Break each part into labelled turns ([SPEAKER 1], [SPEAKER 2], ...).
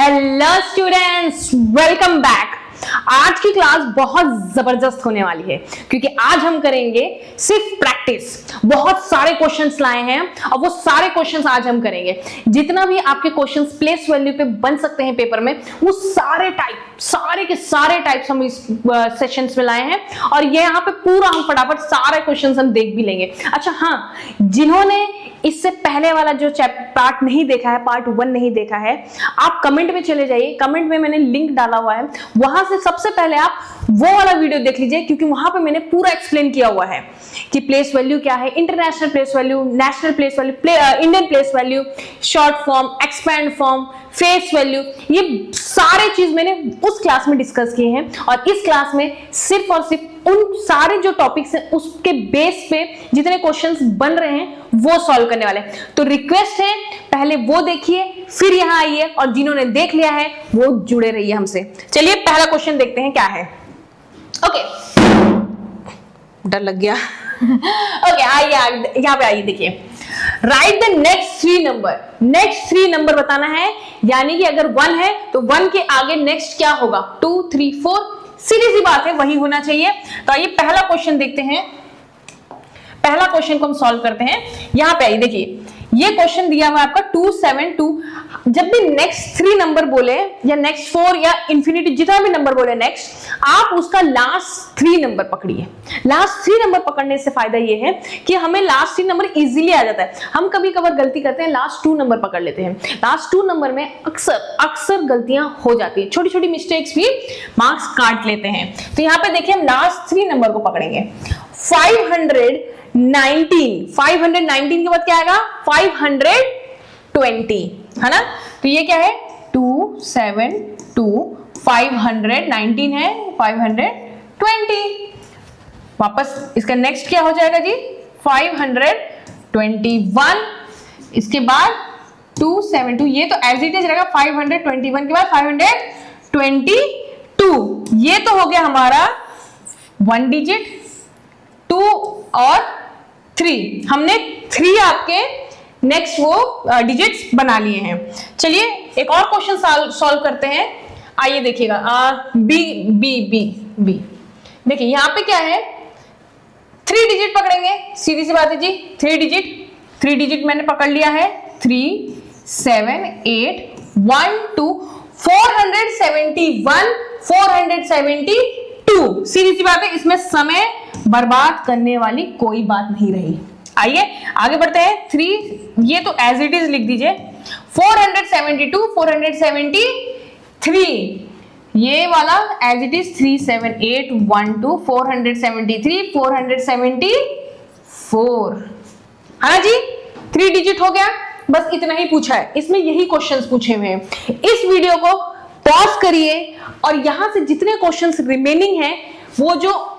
[SPEAKER 1] Hello students, welcome back. आज की class बहुत जबरदस्त होने वाली है क्योंकि आज हम करेंगे सिर्फ प्रैक्टिस। बहुत सारे क्वेश्चंस लाए हैं और वो सारे क्वेश्चंस आज हम करेंगे। जितना भी आपके क्वेश्चंस प्लेस वैल्यू पे बन सकते हैं पेपर में, वो सारे के सारे टाइप्स हम इस सेशंस में लाए हैं और ये यहाँ पे पूरा हम फटाफट सारे क्वेश्चंस हम देख भी लेंगे। अच्छा हाँ, जिन्होंने इससे पहले वाला जो पार्ट नहीं देखा है, पार्ट 1 नहीं देखा है, आप कमेंट में चले जाइए। कमेंट में मैंने लिंक डाला हुआ है, वहां से सबसे पहले आप वो वाला वीडियो देख लीजिए क्योंकि वहां पे मैंने पूरा एक्सप्लेन किया हुआ है कि प्लेस वैल्यू क्या है, international place value, national place value, Indian place value, short form, expand form, face value, ये सारे चीज मैंने उस क्लास में डिस्कस किए हैं और इस क्लास में सिर्फ और सिर्फ उन सारे जो टॉपिक्स हैं उसके बेस पे जितने क्वेश्चंस बन रहे हैं वो सॉल्व करने वाले हैं। तो रिक्वेस्ट है, पहले वो देखिए फिर यहां आइए और जिन्होंने देख लिया है वो जुड़े रहिए हमसे। चलिए पहला क्वेश्चन देखते हैं क्या है। ओके, डर लग गया। ओके, आइए यहां पे आइए, देखिए right the next 3 number. Next 3 number बताना है, यानी कि अगर 1 है तो 1 के आगे नेक्स्ट क्या होगा, 2, 3, 4, सीधी सी बात है वही होना चाहिए। तो आइए पहला क्वेश्चन देखते हैं। पहला क्वेश्चन को हम सॉल्व करते हैं। यहां पे आइए, देखिए ये क्वेश्चन दिया हुआ है आपका 272। जब भी नेक्स्ट 3 नंबर बोले या नेक्स्ट 4 या इंफिनिटी जितना भी नंबर बोले नेक्स्ट, आप उसका लास्ट 3 नंबर पकड़िए। लास्ट 3 नंबर पकड़ने से फायदा ये है कि हमें लास्ट 3 नंबर इजीली आ जाता है। हम कभी कभार गलती करते हैं, लास्ट 2 नंबर पकड़ लेते हैं। लास्ट 2 नंबर में अक्सर गलतियां हो जाती है, छोटी छोटी मिस्टेक्स भी मार्क्स काट लेते हैं। तो यहाँ पे देखिए हम लास्ट 3 नंबर को पकड़ेंगे। 519 के बाद क्या आएगा, 520, है ना। तो ये क्या है, 272, 519 है, 520। वापस इसका नेक्स्ट क्या हो जाएगा जी, 521। इसके बाद 272, ये तो एज इट इज रहेगा। 521 के बाद 522, ये तो हो गया हमारा 1 डिजिट। 2 और 3, हमने 3 आपके नेक्स्ट वो डिजिट्स बना लिए हैं। चलिए एक और क्वेश्चन सॉल्व करते हैं। आइए देखिएगा, बी। देखिए यहां पे क्या है, 3 डिजिट पकड़ेंगे, सीधी सी बात है जी। 3 डिजिट मैंने पकड़ लिया है। 3, 7, 8, 1, 2, 471, 472। सीधी सी बात है, इसमें समय बर्बाद करने वाली कोई बात नहीं रही। आइए आगे बढ़ते हैं। 3, ये तो एज इट इज लिख दीजिए। 472, 473, ये वाला एज इट इज 378, 1, 2, 473, 474, है ना जी। 3 डिजिट हो गया, बस इतना ही पूछा है इसमें, यही क्वेश्चंस पूछे हुए हैं। इस वीडियो को पॉज करिए और यहां से जितने क्वेश्चंस रिमेनिंग हैं, वो जो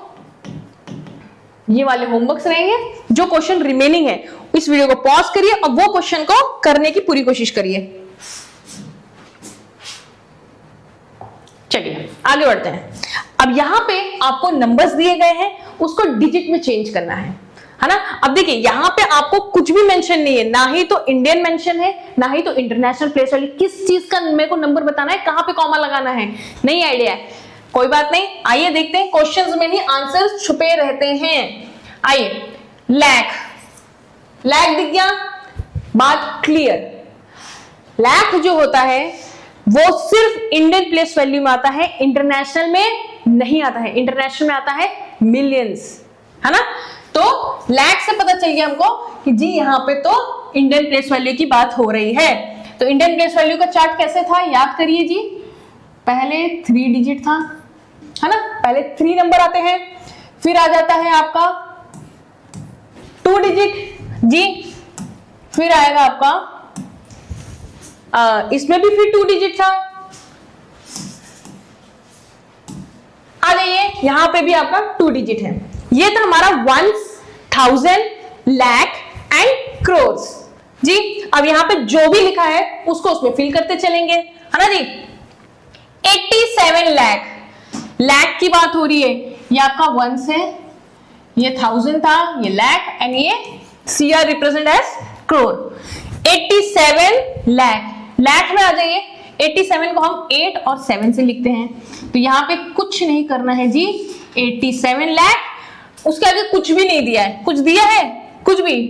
[SPEAKER 1] ये वाले होमवर्क्स रहेंगे, जो क्वेश्चन रिमेनिंग है, इस वीडियो को पॉज करिए और वो क्वेश्चन को करने की पूरी कोशिश करिए। चलिए आगे बढ़ते हैं। अब यहां पे आपको नंबर्स दिए गए हैं, उसको डिजिट में चेंज करना है ना। अब देखिए यहां पे आपको कुछ भी मेंशन नहीं है, ना ही तो इंडियन मेंशन है, ना ही तो इंटरनेशनल प्लेस वैल्यू। किस चीज का मेरे को नंबर बताना है, कहां पे कॉमा लगाना है, नहीं आइडिया है। कोई बात नहीं, आइए देखते हैं। क्वेश्चंस में ही आंसर्स छुपे रहते हैं। आइए, लैख दिख गया, बात क्लियर। लैख जो होता है वो सिर्फ इंडियन प्लेस वैल्यू में आता है, इंटरनेशनल में नहीं आता है। इंटरनेशनल में आता है मिलियंस, है ना। तो लैख से पता चल गया हमको कि जी यहाँ पे तो इंडियन प्लेस वैल्यू की बात हो रही है। तो इंडियन प्लेस वैल्यू का चार्ट कैसे था, याद करिए जी। पहले 3 डिजिट था, है ना। पहले 3 नंबर आते हैं, फिर आ जाता है आपका 2 डिजिट जी, फिर आएगा आपका इसमें भी फिर 2 डिजिट था। आ जाइए, यहां पे भी आपका 2 डिजिट है। ये था हमारा 1000, लाख एंड क्रोर्स जी। अब यहां पे जो भी लिखा है उसको उसमें फिल करते चलेंगे, है ना जी। 87 लाख की बात हो रही है, ये आपका 1 है, ये 1000 था, ये लाख एंड ये CR represent as crore. 87 lakh में आ जाइए। 87 को हम 8 और 7 से लिखते हैं, तो यहाँ पे कुछ नहीं करना है जी, 87 लाख, उसके आगे कुछ भी नहीं दिया है, कुछ दिया है कुछ भी,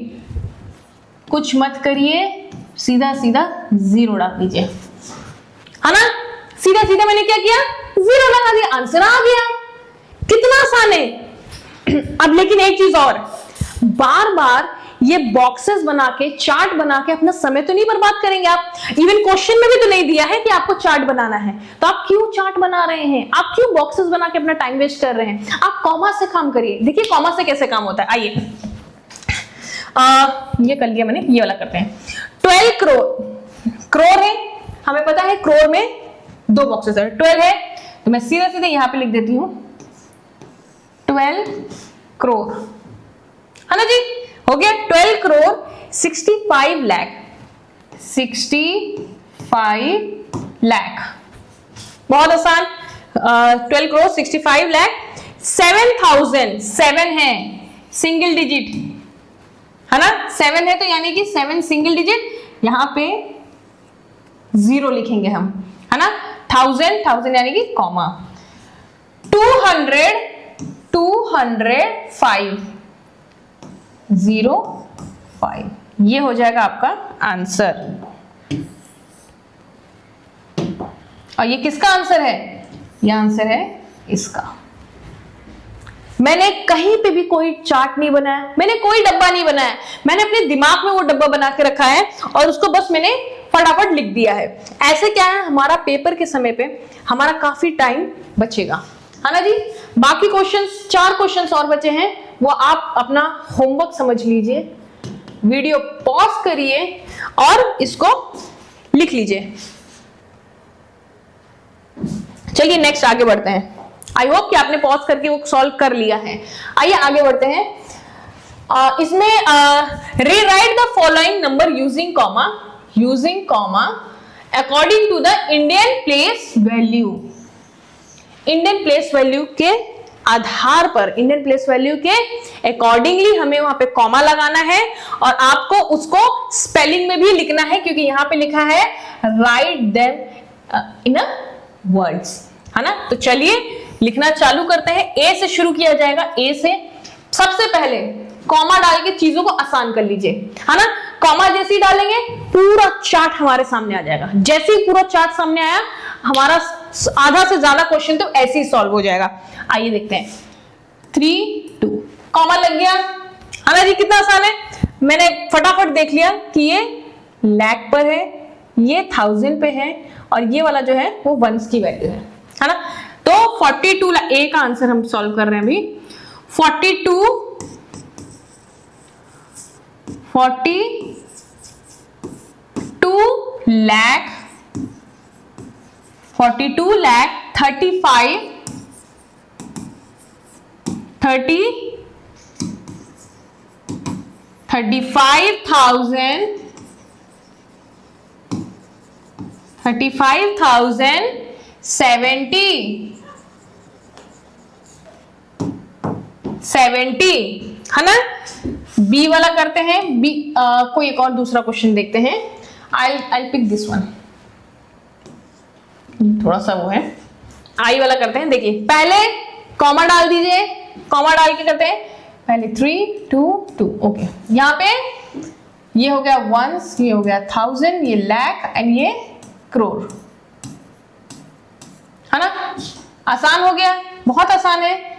[SPEAKER 1] कुछ मत करिए, सीधा सीधा जीरो डाल दीजिए, है ना। सीधा सीधा मैंने क्या किया, जीरो लगा दिया, आंसर आ गया। कितना आसान है। अब लेकिन एक चीज और, बार बार ये बॉक्सेस बना के, चार्ट बना के अपना समय तो नहीं बर्बाद करेंगे आप। इवन क्वेश्चन में भी तो नहीं दिया है कि आपको चार्ट बनाना है, तो आप क्यों चार्ट बना रहे हैं, आप क्यों बॉक्सेस बना के अपना टाइम वेस्ट कर रहे हैं। आप कॉमा से काम करिए। देखिए कॉमा से कैसे काम होता है, आइए ये कर लिया मैंने, ये वाला करते हैं। 12 करोड़, करोड़ है हमें पता है, करोड़ में 2 बॉक्सेस है, 12 है, तो मैं सीधा सीधा यहां पे लिख देती हूं 12 करोड़, है ना जी, हो गया। 12 करोड़ 65 लाख, 65 लाख, बहुत आसान। 12 करोड़ 65 लाख, 7000, 7 है सिंगल डिजिट, है ना, 7 है तो यानी कि 7 सिंगल डिजिट, यहां पे 0 लिखेंगे हम, है ना। 1000 यानी कि कॉमा। 200, 205, 05, ये हो जाएगा आपका आंसर। और ये किसका आंसर है, ये आंसर है इसका। मैंने कहीं पे भी कोई चार्ट नहीं बनाया, मैंने कोई डब्बा नहीं बनाया, मैंने अपने दिमाग में वो डब्बा बना के रखा है और उसको बस मैंने फटाफट लिख दिया है। ऐसे क्या है, हमारा पेपर के समय पे हमारा काफी टाइम बचेगा, है ना जी। बाकी क्वेश्चंस, 4 क्वेश्चंस और बचे हैं, वो आप अपना होमवर्क समझ लीजिए, वीडियो पॉज करिए और इसको लिख लीजिए। चलिए नेक्स्ट आगे बढ़ते हैं। आई होप कि आपने पॉज करके वो सॉल्व कर लिया है। आइए आगे बढ़ते हैं। इसमें rewrite the following number using comma, using comma according to the Indian place value. Indian place value के आधार पर, इंडियन प्लेस वैल्यू के अकॉर्डिंगली हमें वहां पे कॉमा लगाना है और आपको उसको स्पेलिंग में भी लिखना है, क्योंकि यहां पे लिखा है write them in a words, है ना। तो चलिए लिखना चालू करते हैं। ए से शुरू किया जाएगा, ए से। सबसे पहले कॉमा डाल के चीजों को आसान कर लीजिए, है ना। कॉमा जैसे ही डालेंगे पूरा चार्ट हमारे सामने आ जाएगा। जैसे ही पूरा चार्ट सामने आया, हमारा आधा से ज्यादा क्वेश्चन तो ऐसे ही सॉल्व हो जाएगा। आइए देखते हैं। 3, 2, कॉमा लग गया, है ना जी। कितना आसान है, मैंने फटाफट देख लिया कि ये लाख पर है, ये 1000 पे है और ये वाला जो है वो वंस की वैल्यू है ना। तो 42 ए का आंसर हम सॉल्व कर रहे हैं अभी। 42 लाख 35 70, है ना। बी वाला करते हैं, बी कोई एक और दूसरा क्वेश्चन देखते हैं। I'll pick this one, थोड़ा सा वो है। आई वाला करते हैं। देखिए पहले कॉमा डाल दीजिए, कॉमा डाल के करते हैं पहले 3, 2, 2, ओके। यहाँ पे ये हो गया वंस, ये हो गया 1000, ये लाख एंड ये करोड़, है ना। आसान हो गया, बहुत आसान है।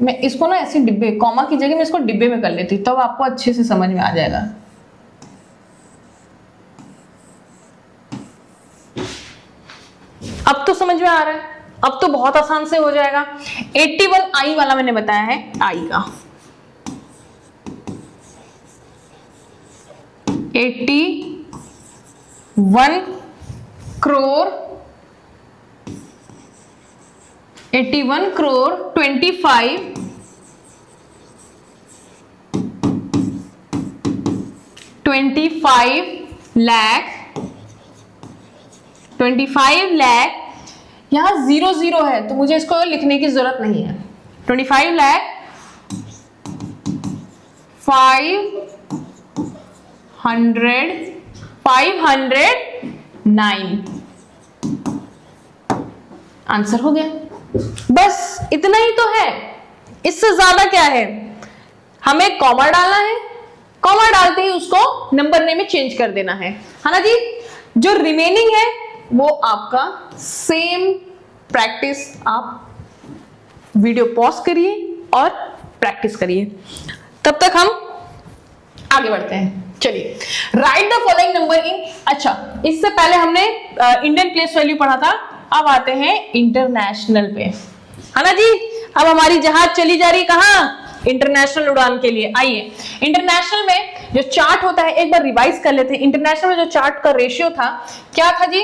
[SPEAKER 1] मैं इसको ना ऐसे डिब्बे, कॉमा की जगह मैं इसको डिब्बे में कर लेती, तब आपको अच्छे से समझ में आ जाएगा। अब तो समझ में आ रहा है, अब तो बहुत आसान से हो जाएगा। 81 आई वाला मैंने बताया है, आई का 81 करोड़ 81 करोड़ 25 लाख 25 लाख। यहां 00 है तो मुझे इसको लिखने की जरूरत नहीं है। 25 लाख 500 9। आंसर हो गया। बस इतना ही तो है, इससे ज्यादा क्या है? हमें कॉमा डालना है, कॉमा डालते ही उसको नंबर नेम में चेंज कर देना है ना जी। जो रिमेनिंग है वो आपका सेम प्रैक्टिस, आप वीडियो पॉज करिए और प्रैक्टिस करिए। तब तक हम आगे बढ़ते हैं। चलिए, right the following number in, अच्छा इससे पहले हमने इंडियन प्लेस वैल्यू पढ़ा था, अब आते हैं इंटरनेशनल पे, है ना जी। अब हमारी जहाज चली जा रही है कहाँ? इंटरनेशनल उड़ान के लिए। आइए, इंटरनेशनल में जो चार्ट होता है एक बार रिवाइज कर लेते हैं। इंटरनेशनल में जो चार्ट का रेशियो था क्या था जी?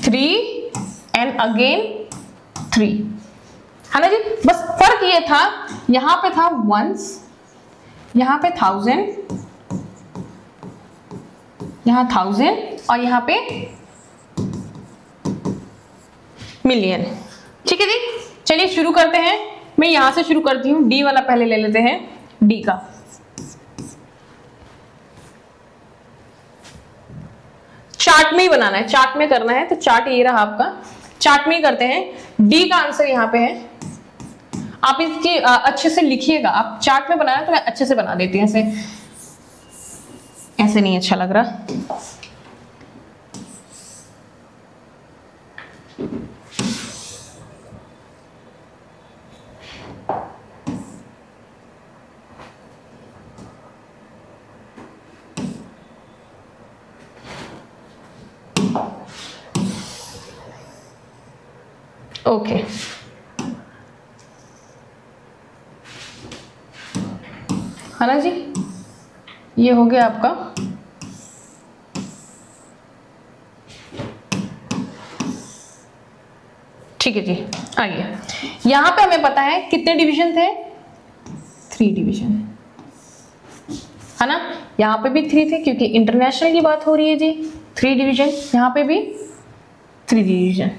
[SPEAKER 1] 3 एंड अगेन 3, है ना जी। बस फर्क ये था, यहां पे था वंस, यहां पे 1000, यहां 1000 और यहां पे मिलियन। ठीक है जी, चलिए शुरू करते हैं। मैं यहां से शुरू करती हूं, डी वाला पहले ले लेते हैं, डी का। चार्ट में ही बनाना है, चार्ट में करना है, तो चार्ट ये रहा आपका, चार्ट में ही करते हैं। डी का आंसर यहां पे है। आप इसकी अच्छे से लिखिएगा, आप चार्ट में बनाना तो मैं अच्छे से बना देती हूँ, ऐसे नहीं अच्छा लग रहा। ओके, है ना जी, ये हो गया आपका। ठीक है जी, आइए, यहां पे हमें पता है कितने डिवीजन थे? 3 डिवीजन, है ना। यहां पे भी 3 थे क्योंकि इंटरनेशनल की बात हो रही है जी। 3 डिवीजन, यहां पे भी 3 डिवीजन,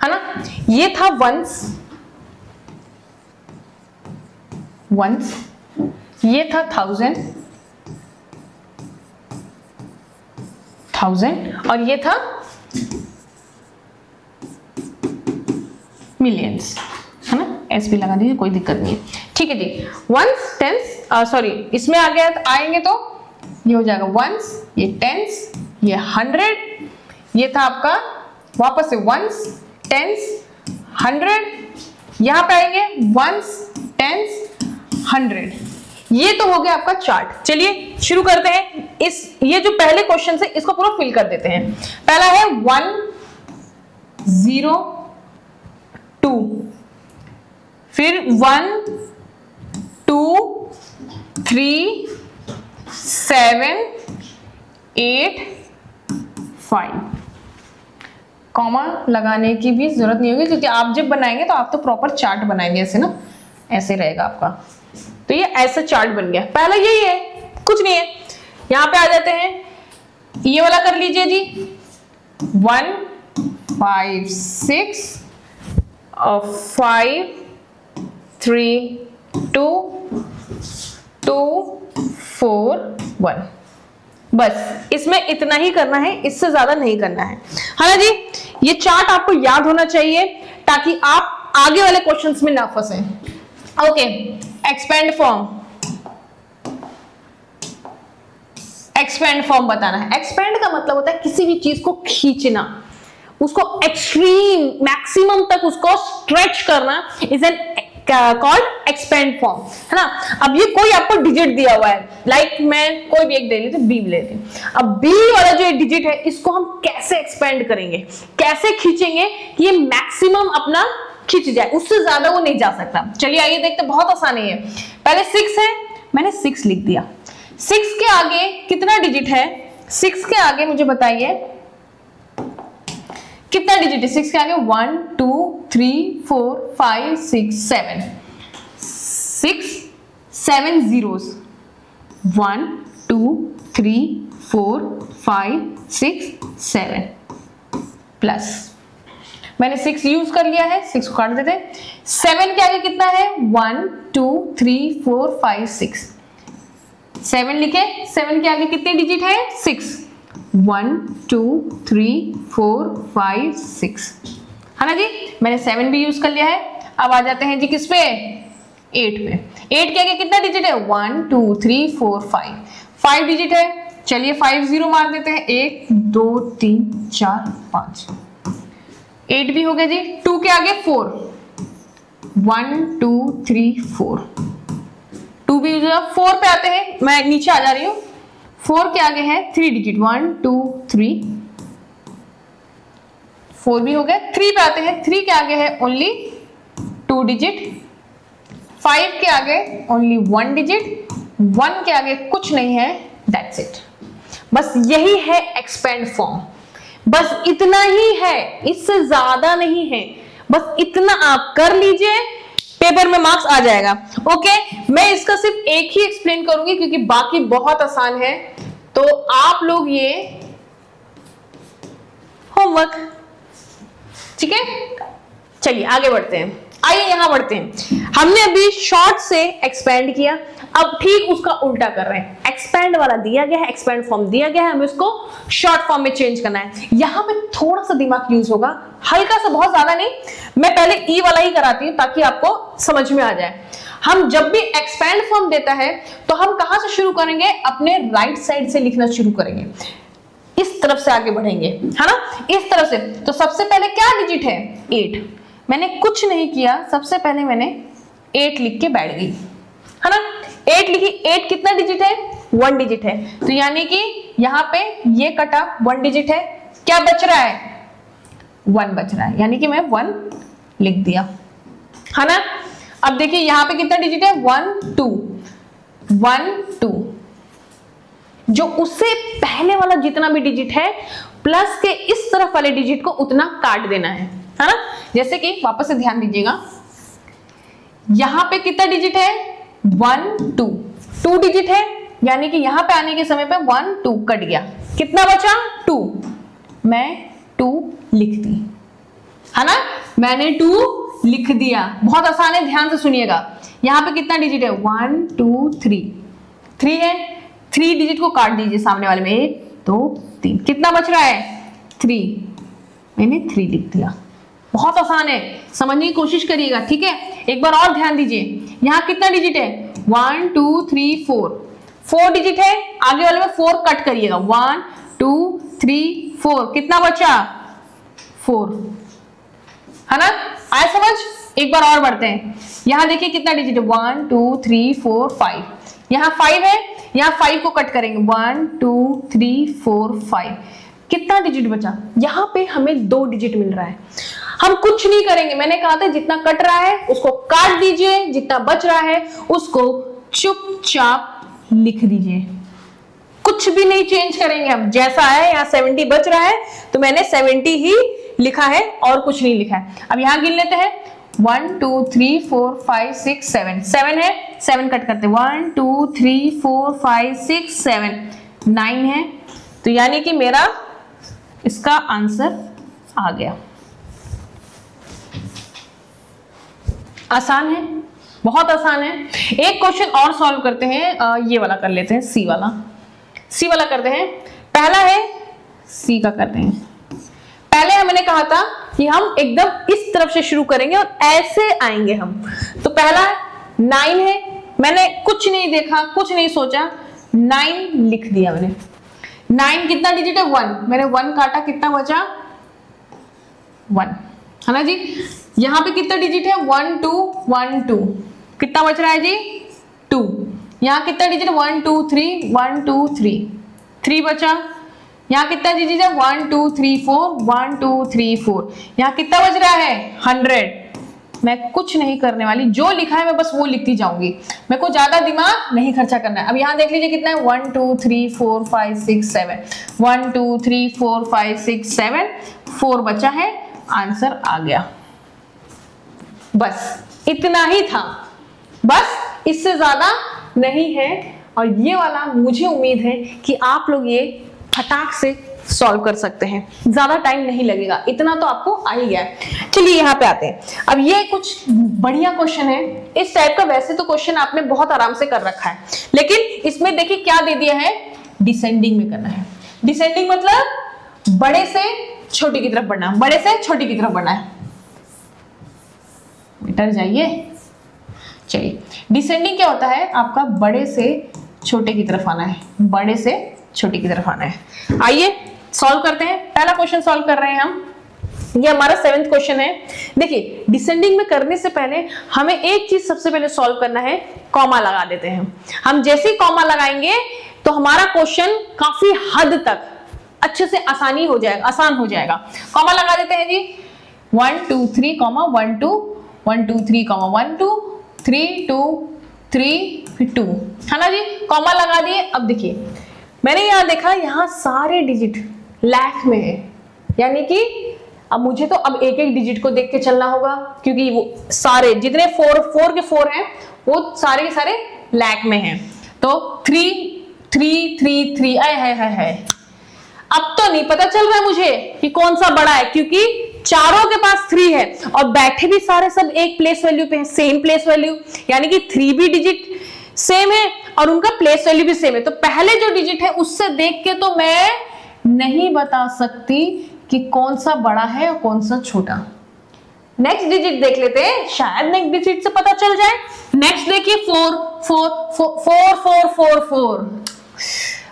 [SPEAKER 1] है ना। ये था वंस, ये था 1000 और ये था मिलियंस, है ना। एस भी लगा दीजिए, कोई दिक्कत नहीं है। ठीक है जी, वंस, टेंस, सॉरी इसमें आ गया आएंगे तो ये हो जाएगा वंस, ये टेंस, ये 100, ये था आपका वापस से वंस, टेंस, 100, यहां पे आएंगे वंस, टेंस, 100। ये तो हो गया आपका चार्ट। चलिए शुरू करते हैं। ये जो पहले क्वेश्चन है इसको पूरा फिल कर देते हैं। पहला है 1 0 2, फिर 1 2 3 7 8 5। कॉमा लगाने की भी जरूरत नहीं होगी क्योंकि आप जब बनाएंगे तो आप तो प्रॉपर चार्ट बनाएंगे, ऐसे ना, ऐसे रहेगा आपका। तो ये ऐसा चार्ट बन गया। पहला यही है, कुछ नहीं है। यहां पे आ जाते हैं, ये वाला कर लीजिए जी, 1 5 6 और 5 3 2 2 4 1। बस इसमें इतना ही करना है, इससे ज्यादा नहीं करना है ना जी। ये चार्ट आपको याद होना चाहिए ताकि आप आगे वाले क्वेश्चंस में ना फंसे। Okay, expand form, expand form बताना है। एक्सपेंड का मतलब होता है किसी भी चीज को खींचना, उसको एक्सट्रीम मैक्सिमम तक उसको स्ट्रेच करना, is an called expand form, है ना। अब ये कोई आपको डिजिट दिया हुआ है, लाइक मैं कोई भी एक ले लेती हूँ, बी लेती हूँ। अब बी वाला जो डिजिट है इसको हम कैसे एक्सपेंड करेंगे, कैसे खींचेंगे कि ये मैक्सिमम अपना खींच जाए, उससे ज्यादा वो नहीं जा सकता। चलिए आइए देखते, बहुत आसान है ये। पहले 6 है, मैंने 6 लिख दिया। 6 के आगे कितना डिजिट है? 6 के आगे मुझे बताइए कितना डिजिट है? 6 के आगे 1 2 3 4 5 6 7, 6 7 zeros, 1 2 3 4 5 6 7 प्लस, मैंने 6 यूज कर लिया है, 6 को काट देते। 7 के आगे कितना है? 1 2 3 4 5 6, 7 लिखे, 7 के आगे कितने डिजिट है? 6। 1 2 3 4 5 6 है ना जी। मैंने 7 भी यूज कर लिया है। अब आ जाते हैं जी किस पे? 8 पे। 8 के आगे कितना डिजिट है? 1 2 3 4 5 डिजिट है। चलिए 5 0 मार देते हैं। 1 2 3 4 5 8 भी हो गया जी। 2 के आगे 4 1 2 3 4 2 भी 4 पे आते हैं। मैं नीचे आ जा रही हूँ। 4 के आगे है 3 डिजिट 1 2 3 4 भी हो गया। 3 पे आते हैं। 3 के आगे है ओनली 2 डिजिट। 5 के आगे ओनली 1 डिजिट। 1 के आगे कुछ नहीं है। That's it. बस यही है एक्सपेंड फॉर्म। बस इतना ही है, इससे ज्यादा नहीं है। बस इतना आप कर लीजिए, पेपर में मार्क्स आ जाएगा। ओके, मैं इसका सिर्फ एक ही एक्सप्लेन करूंगी क्योंकि बाकी बहुत आसान है। तो आप लोग ये होमवर्क, ठीक है। चलिए आगे बढ़ते हैं। आइए यहां बढ़ते हैं। हमने अभी शॉर्ट से एक्सपेंड किया, अब ठीक उसका उल्टा कर रहे हैं। एक्सपेंड वाला दिया गया है, एक्सपेंड फॉर्म दिया गया है, हमें उसको शॉर्ट फॉर्म में चेंज करना है। यहां पे थोड़ा सा दिमाग यूज होगा, हल्का सा, बहुत ज्यादा नहीं। मैं पहले ई वाला ही कराती हूं ताकि आपको समझ में आ जाए। हम जब भी एक्सपेंड फॉर्म देता है तो हम कहां से शुरू करेंगे? अपने राइट साइड से लिखना शुरू करेंगे, इस तरफ से आगे बढ़ेंगे, है ना, इस तरफ से। तो सबसे पहले क्या डिजिट है? 8। मैंने कुछ नहीं किया, सबसे पहले मैंने 8 लिख के बैठ गई, है ना। 8 लिखी। 8 कितना डिजिट है? 1 डिजिट है। तो यानी कि यहां पे ये कटा 1 डिजिट है। क्या बच रहा है? 1 बच रहा है, यानी कि मैं 1 लिख दिया, है ना। अब देखिए यहां पे कितना डिजिट है? 1 2 1 2। जो उससे पहले वाला जितना भी डिजिट है प्लस के इस तरफ वाले डिजिट को उतना काट देना है ना। जैसे कि वापस से ध्यान दीजिएगा, यहां पे कितना डिजिट है? 1 2 2 डिजिट है, यानी कि यहां पे आने के समय पे 1 2 कट गया। कितना बचा? 2। मैं 2 लिख दी, है ना। मैंने 2 लिख दिया। बहुत आसान है, ध्यान से सुनिएगा। यहां पे कितना डिजिट है? 1 2 3 3 है। 3 डिजिट को काट दीजिए सामने वाले में। 1 2 3। कितना बच रहा है? 3। मैंने 3 लिख दिया। बहुत आसान है, समझने की कोशिश करिएगा, ठीक है। एक बार और ध्यान दीजिए, यहां कितना डिजिट है? 1 2 3 4 4 डिजिट है। आगे वाले में 4 कट करिएगा। 1 2 3 4। कितना बचा? 4, है ना। आया समझ? एक बार और बढ़ते हैं। यहां देखिए कितना डिजिट है? 1 2 3 4 5। यहां 5 है, यहां 5 को कट करेंगे। 1 2 3 4 5। कितना डिजिट बचा? यहां पे हमें 2 डिजिट मिल रहा है। हम कुछ नहीं करेंगे, मैंने कहा था जितना कट रहा है उसको काट दीजिए, जितना बच रहा है उसको चुपचाप लिख दीजिए। कुछ भी नहीं चेंज करेंगे हम, जैसा है। यहाँ 70 बच रहा है तो मैंने 70 ही लिखा है और कुछ नहीं लिखा है। अब यहां गिन लेते हैं। 1 2 3 4 5 6 7 7 है। 7 कट करते। 1 2 3 4 5 6 7 9 है। तो यानी कि मेरा इसका आंसर आ गया। आसान है, बहुत आसान है। एक क्वेश्चन और सॉल्व करते हैं। ये वाला कर लेते हैं, सी वाला। सी वाला करते हैं। पहला है सी का करते हैं। पहले मैंने कहा था कि हम एकदम इस तरफ से शुरू करेंगे और ऐसे आएंगे हम। तो पहला 9 है। मैंने कुछ नहीं देखा, कुछ नहीं सोचा, 9 लिख दिया मैंने। 9 कितना डिजिट है? 1। मैंने 1 काटा, कितना बचा? 1, है ना जी। यहां पे कितना डिजिट है? 1 2 1 2। कितना बच रहा है जी? 2। यहां कितना डिजिट? 1 2 3 1 2 3 3 बचा। यहां कितना डिजिट है? 1 2 3 4 1 2 3 4। यहां कितना बच रहा है? 100। मैं कुछ नहीं करने वाली, जो लिखा है मैं बस वो लिखती जाऊंगी। मेरे को ज्यादा दिमाग नहीं खर्चा करना है। अब यहां देख लीजिए कितना है? 1 2 3 4 5 6 7 1 2 3 4 5 6 7 4 बचा है। आंसर आ गया। बस इतना ही था, बस इससे ज्यादा नहीं है। और ये वाला मुझे उम्मीद है कि आप लोग ये फटाक से सॉल्व कर सकते हैं, ज्यादा टाइम नहीं लगेगा, इतना तो आपको आ ही गया है। चलिए यहाँ पे आते हैं। अब ये कुछ बढ़िया क्वेश्चन है, इस टाइप का वैसे तो क्वेश्चन आपने बहुत आराम से कर रखा है, लेकिन इसमें देखिए क्या दे दिया है, डिसेंडिंग में करना है। डिसेंडिंग मतलब बड़े से छोटी की तरफ बढ़ना, बड़े से छोटी की तरफ बढ़ना है। बेटर जाइए। चलिए, डिसेंडिंग क्या होता है, आपका बड़े से छोटे की तरफ आना है, बड़े से छोटी की तरफ आना है। आइए सॉल्व करते हैं। पहला क्वेश्चन सॉल्व कर रहे हैं हम, ये हमारा 7th क्वेश्चन है। देखिए, डिसेंडिंग में करने से पहले हमें एक चीज सबसे पहले सॉल्व करना है, कॉमा लगा देते हैं। हम जैसे ही कॉमा लगाएंगे तो हमारा क्वेश्चन काफी हद तक अच्छे से आसान हो जाएगा। कॉमा लगा देते हैं जी, 1 2 3 कॉमा 1 2 1 2 3 कॉमा 1 2 3 2 3 फिर 2, है ना जी। कॉमा लगा दिए। अब देखिए, मैंने यहां देखा, यहां सारे डिजिट लाख में है, यानी कि अब मुझे तो अब एक एक डिजिट को देख के चलना होगा, क्योंकि वो सारे जितने 4 के 4 हैं वो सारे के सारे लाख में हैं। तो 3 3 3 3 है। अब तो नहीं पता चल रहा है मुझे कि कौन सा बड़ा है, क्योंकि चारों के पास 3 है और बैठे भी सारे सब एक प्लेस वैल्यू पे है, सेम प्लेस वैल्यू, यानी कि 3 भी डिजिट सेम है और उनका प्लेस वैल्यू भी सेम है। तो पहले जो डिजिट है उससे देख के तो मैं नहीं बता सकती कि कौन सा बड़ा है और कौन सा छोटा। नेक्स्ट डिजिट देख लेते हैं, शायद नेक्स्ट डिजिट से पता चल जाए। नेक्स्ट देखिए 4 4 4 4 4 4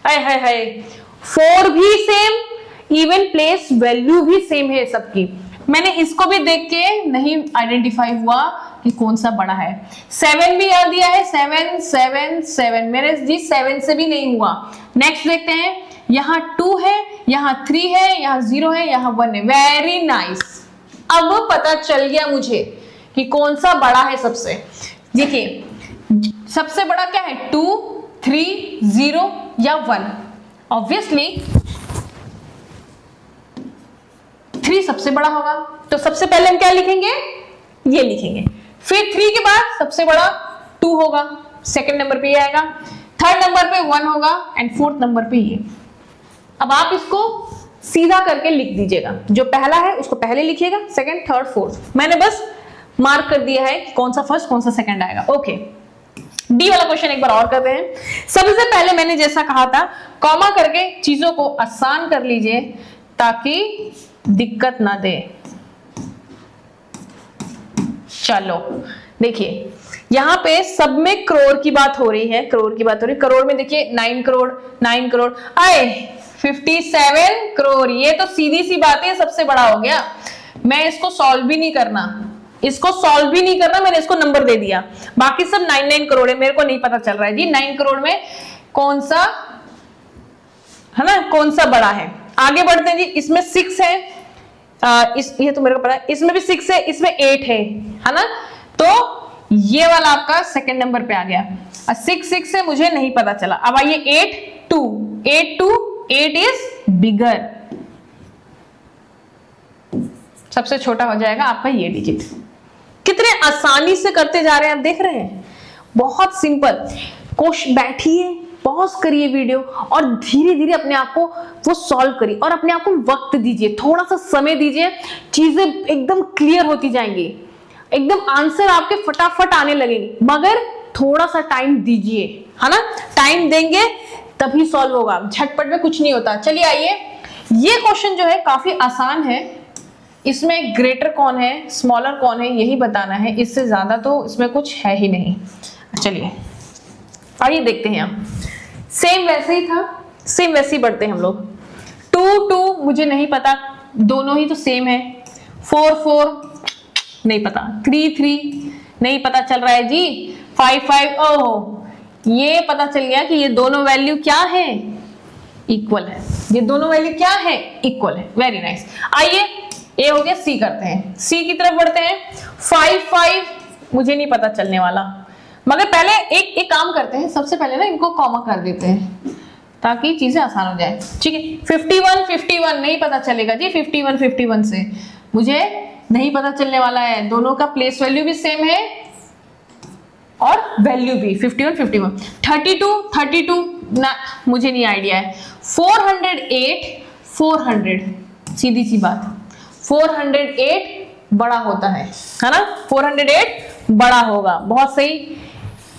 [SPEAKER 1] है 4 भी सेम, इवन प्लेस वैल्यू भी सेम है सबकी। मैंने इसको भी देख के नहीं आइडेंटिफाई हुआ कि कौन सा बड़ा है। 7 भी याद दिया है, 7 7 7, मेरे जी 7 से भी नहीं हुआ। नेक्स्ट देखते हैं, यहाँ 2 है, यहाँ 3 है, यहाँ 0 है, यहाँ 1 है। वेरी नाइस, अब पता चल गया मुझे कि कौन सा बड़ा है सबसे। देखिए, सबसे बड़ा क्या है, 2 3 0 या 1। ऑब्वियसली 3 सबसे बड़ा होगा, तो सबसे पहले हम क्या लिखेंगे, ये लिखेंगे। फिर 3 के बाद सबसे बड़ा 2 होगा, सेकंड नंबर पे ये आएगा, थर्ड नंबर पे 1 होगा एंड फोर्थ नंबर पे ये। अब आप इसको सीधा करके लिख दीजिएगा, जो पहला है उसको पहले लिखिएगा, सेकंड थर्ड फोर्थ। मैंने बस मार्क कर दिया है कि कौन सा फर्स्ट कौन सा सेकंड आएगा। ओके, डी वाला क्वेश्चन एक बार और करते हैं। सबसे पहले मैंने जैसा कहा था, कॉमा करके चीजों को आसान कर लीजिए ताकि दिक्कत ना दे। चलो देखिए, यहां पे सब में करोड़ की बात हो रही है, करोड़ में देखिए 9 करोड़ आए 57 करोड़। ये तो सीधी सी बात है, सबसे बड़ा हो गया। मैं इसको सॉल्व भी नहीं करना, मैंने इसको नंबर दे दिया। बाकी सब 9 करोड़ है, मेरे को नहीं पता चल रहा है जी 9 करोड़ में कौन सा है ना, कौन सा बड़ा है। आगे बढ़ते हैं जी, इसमें 6 है, ये तो मेरे को पता है, इसमें भी 6 है, इसमें 8 है ना। तो ये वाला आपका सेकंड नंबर पे आ गया। 6 से मुझे नहीं पता चला। अब आइए 8 इज बिगर, सबसे छोटा हो जाएगा आपका ये डिजिट। कितने आसानी से करते जा रहे हैं आप, देख रहे हैं, बहुत सिंपल। बैठिए, पॉज करिए वीडियो और धीरे धीरे अपने आप को वो सॉल्व करिए और अपने आप को वक्त दीजिए, थोड़ा सा समय दीजिए, चीजें एकदम क्लियर होती जाएंगी, एकदम आंसर आपके फटाफट आने लगेंगे, मगर थोड़ा सा टाइम दीजिए, है ना। टाइम देंगे तभी सॉल्व होगा, झटपट में कुछ नहीं होता। चलिए आइए, ये क्वेश्चन जो है काफी आसान है। इसमें ग्रेटर कौन है, स्मॉलर कौन है, यही बताना है, इससे ज्यादा तो इसमें कुछ है ही नहीं। चलिए आइए देखते हैं हम। सेम वैसे ही था, सेम वैसे ही बढ़ते हैं हम लोग। 2 मुझे नहीं पता, दोनों ही तो सेम है। 4 नहीं पता, 3 नहीं पता चल रहा है जी। 5 ओह, ये पता चल गया कि ये दोनों वैल्यू क्या है, इक्वल है। ये दोनों वैल्यू क्या है, इक्वल है। Very nice. आइए ये हो गया, सी करते हैं, सी की तरफ बढ़ते हैं। 5 मुझे नहीं पता चलने वाला, मगर पहले एक काम करते हैं, सबसे पहले ना इनको कॉमा कर देते हैं ताकि चीजें आसान हो जाए। ठीक है, 51 नहीं पता चलेगा जी। 51 से मुझे नहीं पता चलने वाला है, दोनों का प्लेस वैल्यू भी सेम है और वैल्यू भी 51 32 ना, मुझे नहीं आइडिया है। 400, सीधी सी बात, 408 बड़ा होता है ना, 408 बड़ा होगा। बहुत सही।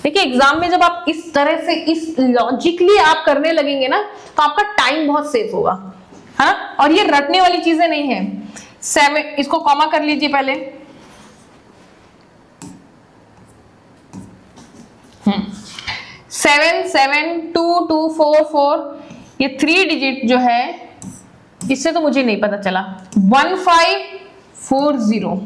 [SPEAKER 1] देखिए एग्जाम में जब आप इस तरह से इस लॉजिकली आप करने लगेंगे ना तो आपका टाइम बहुत सेव होगा, हाँ। और ये रटने वाली चीजें नहीं है। 7, इसको कॉमा कर लीजिए पहले। 7 7 2 2 4 4, ये 3 डिजिट जो है इससे तो मुझे नहीं पता चला। 1540,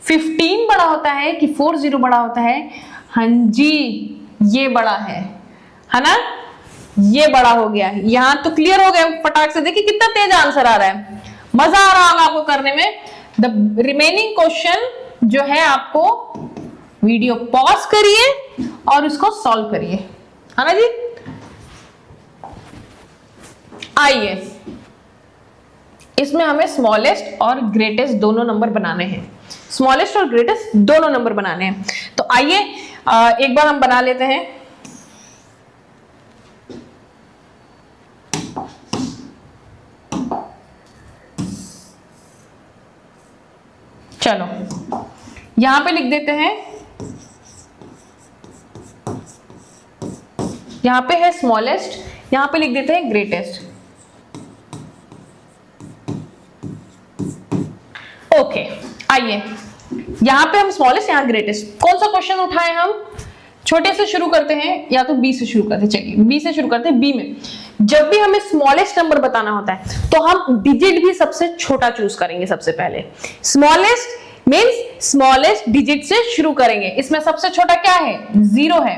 [SPEAKER 1] 15 बड़ा होता है कि 40 बड़ा होता है? हाँ जी, ये बड़ा है ना, ये बड़ा हो गया। यहां तो क्लियर हो गया फटाक से। देखिए कितना तेज आंसर आ रहा है, मजा आ रहा होगा आपको करने में। द रिमेनिंग क्वेश्चन जो है आपको वीडियो पॉज करिए और उसको सॉल्व करिए, है ना जी। आइए, इसमें हमें स्मॉलेस्ट और ग्रेटेस्ट दोनों नंबर बनाने हैं। स्मॉलेस्ट और ग्रेटेस्ट दोनों नंबर बनाने हैं। तो आइए एक बार हम बना लेते हैं। चलो यहां पे लिख देते हैं, यहां पे है स्मॉलेस्ट, यहां पे लिख देते हैं ग्रेटेस्ट। ओके, आइए यहां पे हम स्मॉलेस्ट, यहां ग्रेटेस्ट। कौन सा क्वेश्चन उठाए हम? छोटे से शुरू करते हैं या तो बी से शुरू करते हैं। चलिए बी से शुरू करते हैं। बी में जब भी हमें स्मॉलेस्ट नंबर बताना होता है तो हम डिजिट भी सबसे छोटा चूज करेंगे। सबसे पहले स्मॉलेस्ट मींस स्मॉलेस्ट डिजिट से शुरू करेंगे। इसमें सबसे छोटा क्या है? 0 है।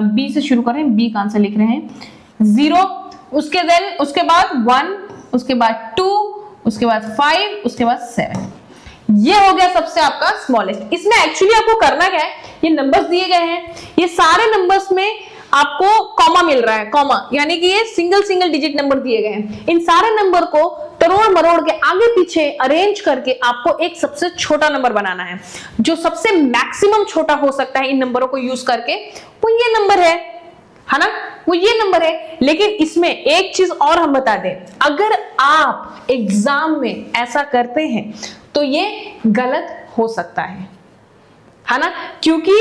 [SPEAKER 1] बी से शुरू करें, बी का आंसर लिख रहे हैं 0, उसके बाद 1, उसके बाद 2, उसके बाद 5, उसके बाद 7। ये हो गया सबसे आपका स्मॉलेस्ट। इसमें एक्चुअली आपको करना क्या है, ये नंबर्स दिए गए हैं, ये सारे नंबर्स में आपको कॉमा मिल रहा है। कॉमा यानी कि ये सिंगल डिजिट नंबर दिए गए हैं। इन सारे नंबर को तोड़ मरोड़ के आगे पीछे अरेंज करके आपको एक सबसे छोटा नंबर बनाना है। जो सबसे मैक्सिमम छोटा हो सकता है इन नंबरों को यूज करके, वो ये नंबर है ना, वो ये नंबर है। लेकिन इसमें एक चीज और हम बता दें, अगर आप एग्जाम में ऐसा करते हैं तो ये गलत हो सकता है ना, क्योंकि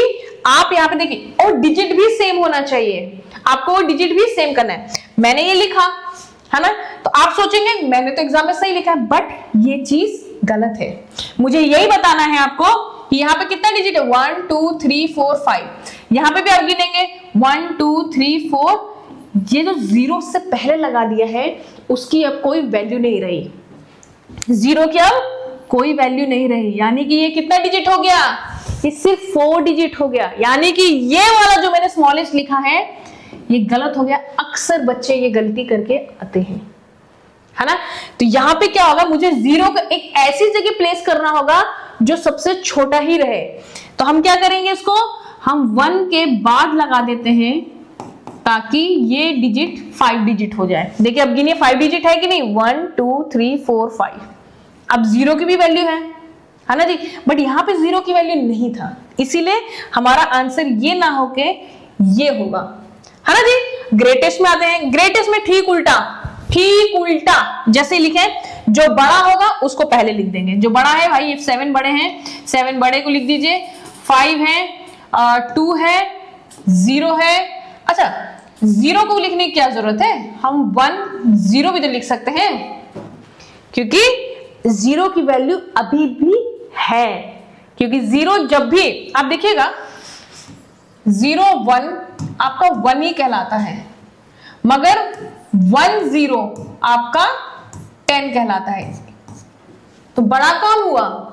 [SPEAKER 1] आप यहाँ पे देखिए, और डिजिट भी सेम होना चाहिए। आपको वो डिजिट भी सेम करना है। मैंने ये लिखा है ना, तो आप सोचेंगे मैंने तो एग्जाम में सही लिखा है, बट ये चीज गलत है। मुझे यही बताना है आपको कि यहाँ पे कितना डिजिट है, 1 2 3 4 5। यहाँ पे भी आप गिनेंगे 1 2 3 4। ये जो 0 से पहले लगा दिया है उसकी अब कोई वैल्यू नहीं रही। 0 की अब कोई वैल्यू नहीं रही, यानी कि ये कितना डिजिट हो गया? ये सिर्फ 4 डिजिट हो गया। यानी कि ये वाला जो मैंने स्मॉलेस्ट लिखा है ये गलत हो गया। अक्सर बच्चे ये गलती करके आते हैं, है ना। तो यहां पे क्या होगा, मुझे 0 को एक ऐसी जगह प्लेस करना होगा जो सबसे छोटा ही रहे। तो हम क्या करेंगे, इसको हम 1 के बाद लगा देते हैं ताकि ये डिजिट 5 डिजिट हो जाए। देखिए अब गिनिए 5 डिजिट है कि नहीं, 1 2 3 4 5। अब 0 की भी वैल्यू है ना जी, बट यहां पे 0 की वैल्यू नहीं था, इसीलिए हमारा आंसर ये ना होके ये होगा, है ना जी। ग्रेटेस्ट में आते हैं। ग्रेटेस्ट में ठीक उल्टा जैसे लिखे, जो बड़ा होगा उसको पहले लिख देंगे। जो बड़ा है भाई, ये 7 बड़े हैं, 7 बड़े को लिख दीजिए। 5 है, 2 है, 0 है। अच्छा 0 को लिखने की क्या जरूरत है, हम 1 0 भी तो लिख सकते हैं, क्योंकि 0 की वैल्यू अभी भी है। क्योंकि 0 जब भी आप देखिएगा 0 1 आपका 1 ही कहलाता है, मगर 1 0 आपका 10 कहलाता है। तो बड़ा कौन हुआ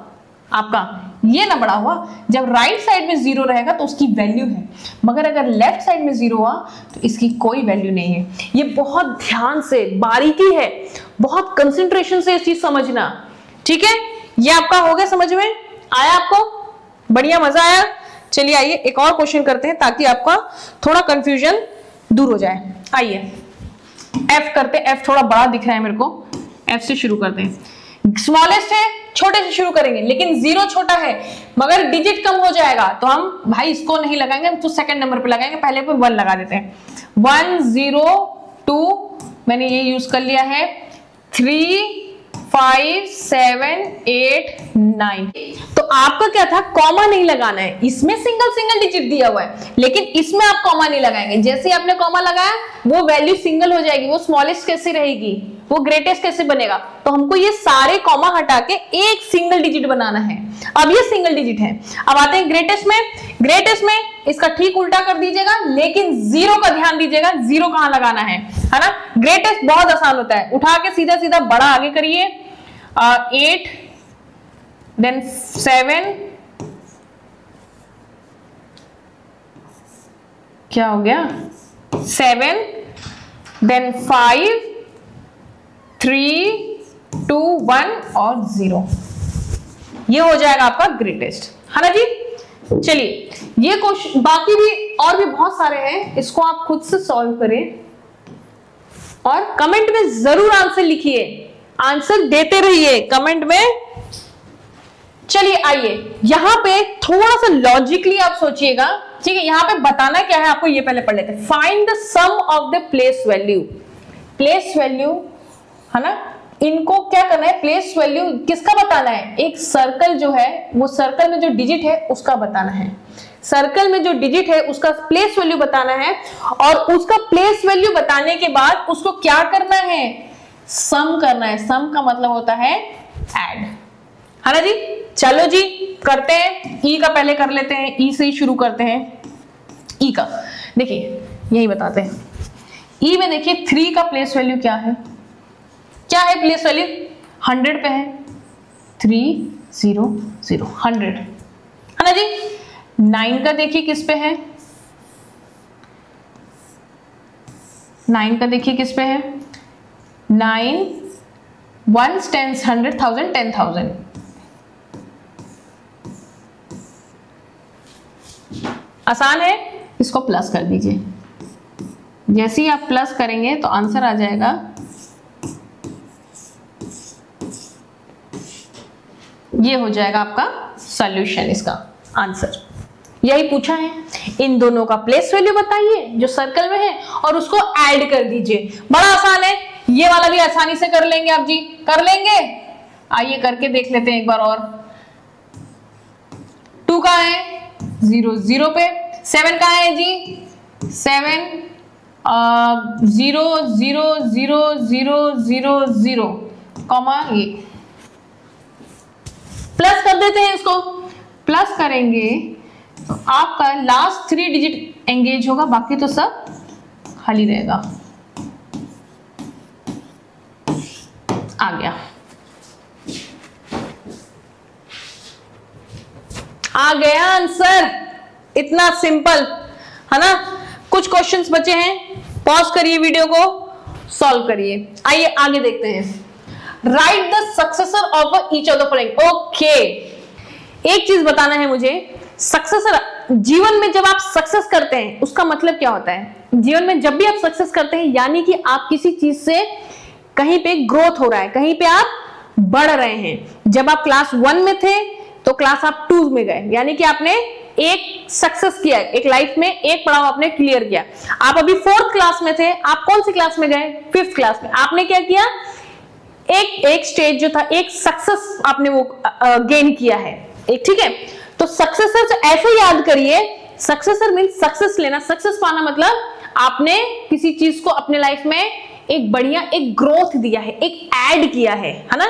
[SPEAKER 1] आपका, ये ना बड़ा हुआ। जब राइट साइड में 0 रहेगा तो उसकी वैल्यू है, मगर अगर लेफ्ट साइड में 0 हुआ तो इसकी कोई वैल्यू नहीं है। ये बहुत ध्यान से, बारीकी है, बहुत कंसंट्रेशन से इस चीज समझना, ठीक है। ये आपका हो गया, समझ में आया आपको? बढ़िया, मजा आया। चलिए आइए एक और क्वेश्चन करते हैं ताकि आपका थोड़ा कंफ्यूजन दूर हो जाए। आइए एफ करते हैं। एफ थोड़ा बड़ा दिख रहा है मेरे को, एफ से शुरू करते हैं। स्मॉलेस्ट है, छोटे से शुरू करेंगे, लेकिन 0 छोटा है मगर डिजिट कम हो जाएगा, तो हम भाई इसको नहीं लगाएंगे, हम तो सेकंड नंबर पे लगाएंगे। पहले पे 1 लगा देते हैं। 1 0 2 मैंने ये यूज कर लिया है। 3 5 7 8 9। तो आपका क्या था, कॉमा नहीं लगाना है। इसमें सिंगल सिंगल डिजिट दिया हुआ है, लेकिन इसमें आप कॉमा नहीं लगाएंगे। जैसे ही आपने कॉमा लगाया वो वैल्यू सिंगल हो जाएगी, वो स्मॉलेस्ट कैसे रहेगी, वो ग्रेटेस्ट कैसे बनेगा। तो हमको ये सारे कॉमा हटा के एक सिंगल डिजिट बनाना है। अब ये सिंगल डिजिट है। अब आते हैं ग्रेटेस्ट में। ग्रेटेस्ट में इसका ठीक उल्टा कर दीजिएगा, लेकिन जीरो का ध्यान दीजिएगा, जीरो कहां लगाना है ना। ग्रेटेस्ट बहुत आसान होता है, उठा के सीधा सीधा बड़ा आगे करिए, 8 देन 7, क्या हो गया, 7 देन 5 3 2 1 और 0। ये हो जाएगा आपका ग्रेटेस्ट, है ना जी। चलिए ये क्वेश्चन, बाकी भी और भी बहुत सारे हैं, इसको आप खुद से सॉल्व करें और कमेंट में जरूर आंसर लिखिए, आंसर देते रहिए कमेंट में। चलिए आइए यहां पे थोड़ा सा लॉजिकली आप सोचिएगा, ठीक है। यहां पे बताना क्या है आपको, ये पहले पढ़ लेते हैं। Find the sum of the place value. Place value है ना, इनको क्या करना है, प्लेस वैल्यू किसका बताना है, एक सर्कल जो है, वो सर्कल में जो डिजिट है उसका बताना है। सर्कल में जो डिजिट है उसका प्लेस वैल्यू बताना है, और उसका प्लेस वैल्यू बताने के बाद उसको क्या करना है, सम करना है। सम का मतलब होता है ऐड, है ना जी। चलो जी करते हैं, ई का पहले कर लेते हैं, ई से ही शुरू करते हैं। ई का देखिए यही बताते हैं। ई में देखिए 3 का प्लेस वैल्यू क्या है, क्या है प्लेस वैल्यू, 100 पे है, 3 0 0 100, है ना जी। 9 का देखिए किस पे है, 9 का देखिए किस पे है, 9 1 10 100 1000 10,000। आसान है, इसको प्लस कर दीजिए। जैसे ही आप प्लस करेंगे तो आंसर आ जाएगा, ये हो जाएगा आपका सॉल्यूशन, इसका आंसर। यही पूछा है, इन दोनों का प्लेस वैल्यू बताइए जो सर्कल में है और उसको ऐड कर दीजिए। बड़ा आसान है, ये वाला भी आसानी से कर लेंगे आप जी, कर लेंगे। आइए करके देख लेते हैं एक बार और। 2 का है 0 0 पे, 7 का है जी 7 0 0 0 0 0 0 कॉमा, ये प्लस कर देते हैं। इसको प्लस करेंगे तो आपका लास्ट 3 डिजिट एंगेज होगा, बाकी तो सब खाली रहेगा। आ गया, आ गया आंसर, इतना सिंपल है ना। कुछ क्वेश्चंस बचे हैं, पॉज करिए वीडियो को, सॉल्व करिए। आइए आगे देखते हैं। Right the successor of each of the following. Okay, एक चीज बताना है मुझे, सक्सेसर, जीवन में जब आप सक्सेस करते हैं उसका मतलब क्या होता है। जीवन में जब भी आप सक्सेस करते हैं यानी कि आप किसी चीज से कहीं पे ग्रोथ हो रहा है, कहीं पे आप बढ़ रहे हैं। जब आप क्लास 1 में थे तो क्लास आप 2 में गए, यानी कि आपने एक सक्सेस किया, एक लाइफ में एक पड़ाव आपने क्लियर किया। आप अभी 4th क्लास में थे, आप कौन सी क्लास में गए, 5th क्लास में। आपने क्या किया, एक स्टेज जो था, एक सक्सेस आपने वो गेन किया है, एक, ठीक है। तो सक्सेसर से ऐसे याद करिए, सक्सेसर मींस सक्सेस लेना, सक्सेस पाना मतलब आपने किसी चीज को अपने लाइफ में एक बढ़िया एक ग्रोथ दिया है, एक ऐड किया है ना,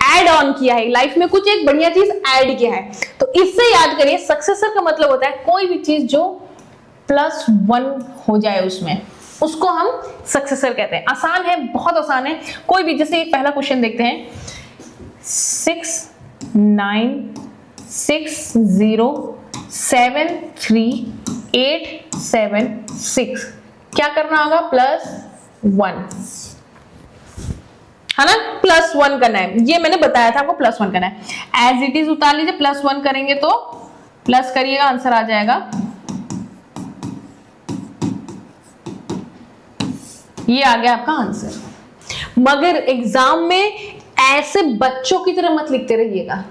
[SPEAKER 1] ऐड ऑन किया है लाइफ में, कुछ एक बढ़िया चीज ऐड किया है। तो इससे याद करिए, सक्सेसर का मतलब होता है कोई भी चीज जो +1 हो जाए उसमें, उसको हम सक्सेसर कहते हैं। आसान है, बहुत आसान है। कोई भी, जैसे एक पहला क्वेश्चन देखते हैं, 6 9 6 0 7 3 8 7 6, क्या करना होगा, +1, है ना, +1 करना है। ये मैंने बताया था आपको, +1 करना है। एज इट इज उतार लीजिए, +1 करेंगे तो प्लस करिएगा, आंसर आ जाएगा। ये आ गया आपका आंसर। मगर एग्जाम में ऐसे बच्चों की तरह मत लिखते रहिएगा,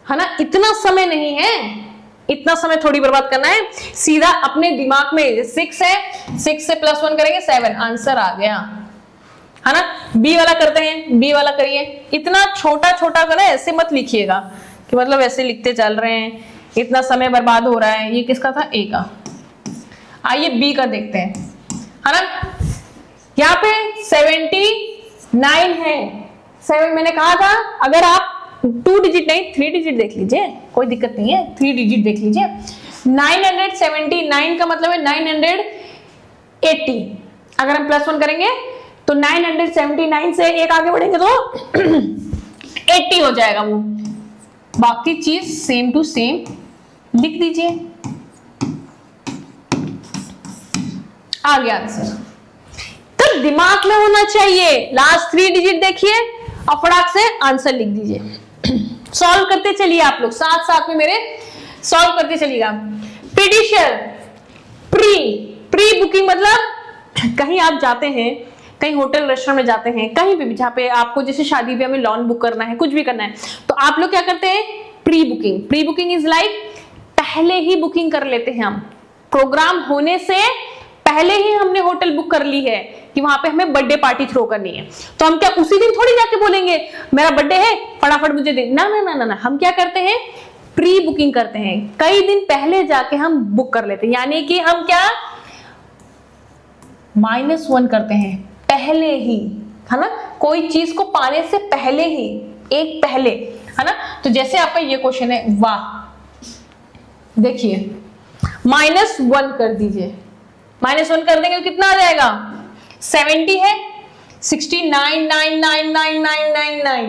[SPEAKER 1] है ना, इतना समय नहीं है, इतना समय थोड़ी बर्बाद करना है। सीधा अपने दिमाग में 6 है, 6 से +1 करेंगे 7, आंसर आ गया। है ना। बी वाला करते हैं, बी वाला करिए। इतना छोटा छोटा करें, ऐसे मत लिखिएगा कि मतलब ऐसे लिखते चल रहे हैं, इतना समय बर्बाद हो रहा है। ये किसका था? ए का। आइए बी का देखते हैं, है ना। यहाँ पे 79 है। 7 मैंने कहा था अगर आप 2 डिजिट नहीं 3 डिजिट देख लीजिए, कोई दिक्कत नहीं है, 3 डिजिट देख लीजिए। 979 का मतलब है 980। अगर हम +1 करेंगे तो 979 से एक आगे बढ़ेंगे तो 80 हो जाएगा वो। बाकी चीज सेम टू सेम लिख दीजिए, आ गया आंसर। तो दिमाग में होना चाहिए, लास्ट 3 डिजिट देखिए और फटाक से आंसर लिख दीजिए। सॉल्व करते चलिए आप लोग, साथ साथ में मेरे सॉल्व करते चलिएगा। प्रीडिशर, प्री बुकिंग मतलब कहीं आप जाते हैं, कहीं होटल रेस्टोरेंट में जाते हैं, कहीं पे भी जहाँ पे आपको जैसे शादी ब्याह में लॉन बुक करना है, कुछ भी करना है, तो आप लोग क्या करते हैं? Pre booking. Pre booking is like पहले ही बुकिंग कर लेते हैं हम, प्रोग्राम होने से पहले ही हमने होटल बुक कर ली है कि वहां पे हमें बर्थडे पार्टी थ्रो करनी है। तो हम क्या उसी दिन थोड़ी जाके बोलेंगे मेरा बर्थडे है फटाफट मुझे दे, ना ना ना ना ना। हम क्या करते हैं? प्री बुकिंग करते हैं, कई दिन पहले जाके हम बुक कर लेते हैं। यानी कि हम क्या -1 करते हैं पहले ही, है ना। कोई चीज को पाने से पहले ही, एक पहले, है ना। तो जैसे आपका ये क्वेश्चन है, वाह देखिए -1 कर दीजिए। -1 कर देंगे तो कितना आ जाएगा? 70 है, 69,999,999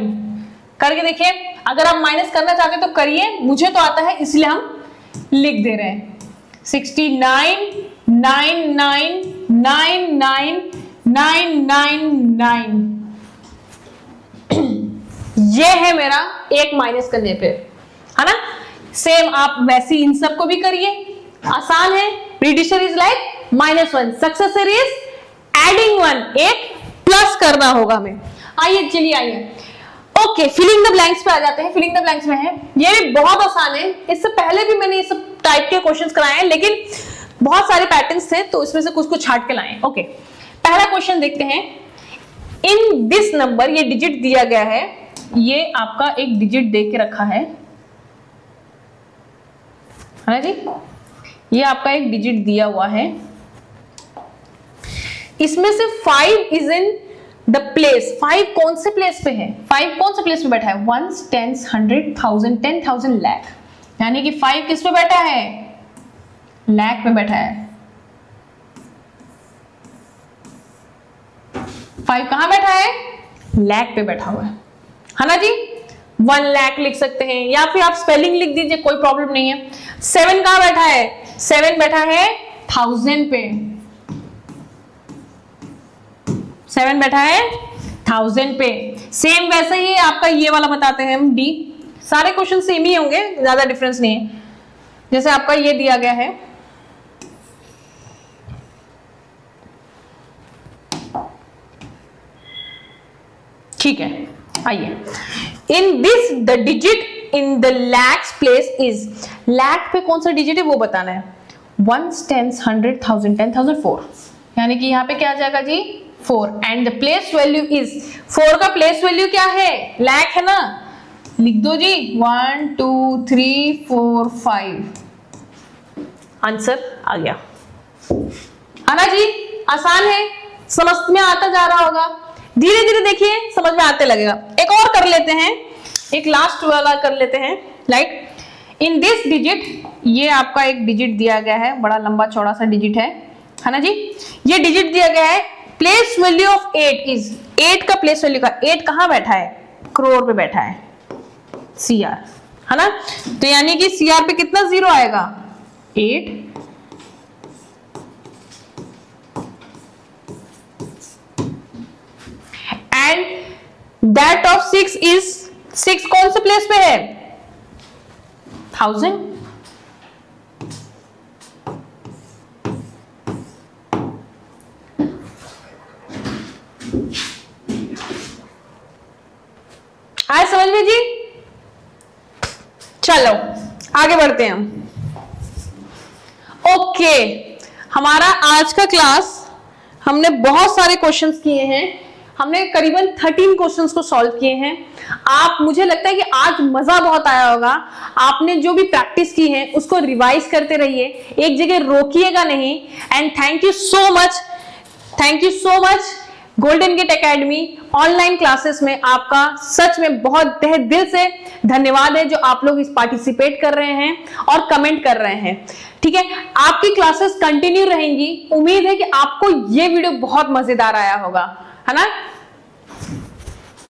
[SPEAKER 1] करके देखिए। अगर आप माइनस करना चाहते तो करिए, मुझे तो आता है इसलिए हम लिख दे रहे हैं। 69,999,999 ये है मेरा एक माइनस करने पे, है ना। सेम आप वैसे इन सब को भी करिए, आसान है। Predecessor is like -1, successor is adding 1, एक प्लस करना होगा हमें। आइए चलिए आइए, ओके फिलिंग द ब्लैंक्स पे आ जाते हैं। फिलिंग द ब्लैंक्स में है, ये भी बहुत आसान है। इससे पहले भी मैंने ये सब टाइप के क्वेश्चंस कराए हैं, लेकिन बहुत सारे पैटर्न्स थे तो इसमें से कुछ कुछ छाट के लाए। ओके पहला क्वेश्चन देखते हैं। इन दिस नंबर, ये डिजिट दिया गया है, ये आपका एक डिजिट दे के रखा है ना जी। ये आपका एक डिजिट दिया हुआ है, इसमें से 5 इज इन द प्लेस। 5 कौन से प्लेस पे है? 5 कौन से प्लेस पे बैठा है? 1, 10, 100, 1000, 10,000, लाख। यानी कि 5 किस पे बैठा है? लाख पे बैठा है। 5 कहां बैठा है? लाख पे बैठा हुआ है ना जी। 1 लाख लिख सकते हैं, या फिर आप स्पेलिंग लिख दीजिए, कोई प्रॉब्लम नहीं है। 7 कहां बैठा है? 7 बैठा है 1000 पे। 7 बैठा है 1000 पे। सेम वैसे ही आपका ये वाला बताते हैं हम, डी। सारे क्वेश्चन सेम ही होंगे, ज्यादा डिफरेंस नहीं है। जैसे आपका ये दिया गया है, ठीक है। आइए, in this the digit in the lakhs place is. Lakh पे कौन सा डिजिट है वो बताना है। 1, 10, 100, 1000, 10,000, 4। यानी कि यहाँ पे क्या आ जाएगा जी? 4। And the place value is, 4 का प्लेस वैल्यू क्या है? लाख है ना, लिख दो जी। 1, 2, 3, 4, 5। आंसर आ गया, है ना जी। आसान है, समझ में आता जा रहा होगा। धीरे धीरे देखिए समझ में आते लगेगा। एक और कर लेते हैं, एक लास्ट वाला कर लेते हैं। लाइक इन दिस डिजिट, ये आपका एक डिजिट दिया गया है, बड़ा लंबा चौड़ा सा डिजिट है ना जी। ये डिजिट दिया गया है, प्लेस वैल्यू ऑफ 8 इज। 8 का प्लेस वैल्यू का, 8 कहां बैठा है? करोड़ पे बैठा है, CR, है ना। तो यानी कि CR पे कितना 0 आएगा? 8। एंड दैट ऑफ 6 इज, 6 कौन से प्लेस पे है? 1000। आए समझ में जी? चलो आगे बढ़ते हैं हम। ओके, हमारा आज का क्लास, हमने बहुत सारे क्वेश्चंस किए हैं। हमने करीबन 13 क्वेश्चंस को सॉल्व किए हैं। आप, मुझे लगता है कि आज मजा बहुत आया होगा। आपने जो भी प्रैक्टिस की है उसको रिवाइज करते रहिए, एक जगह रोकिएगा नहीं। And thank you so much Golden Gate Academy online classes में आपका सच में बहुत तहे दिल से धन्यवाद है, जो आप लोग इस पार्टिसिपेट कर रहे हैं और कमेंट कर रहे हैं। ठीक है, आपकी क्लासेस कंटिन्यू रहेंगी। उम्मीद है कि आपको ये वीडियो बहुत मजेदार आया होगा, है ना।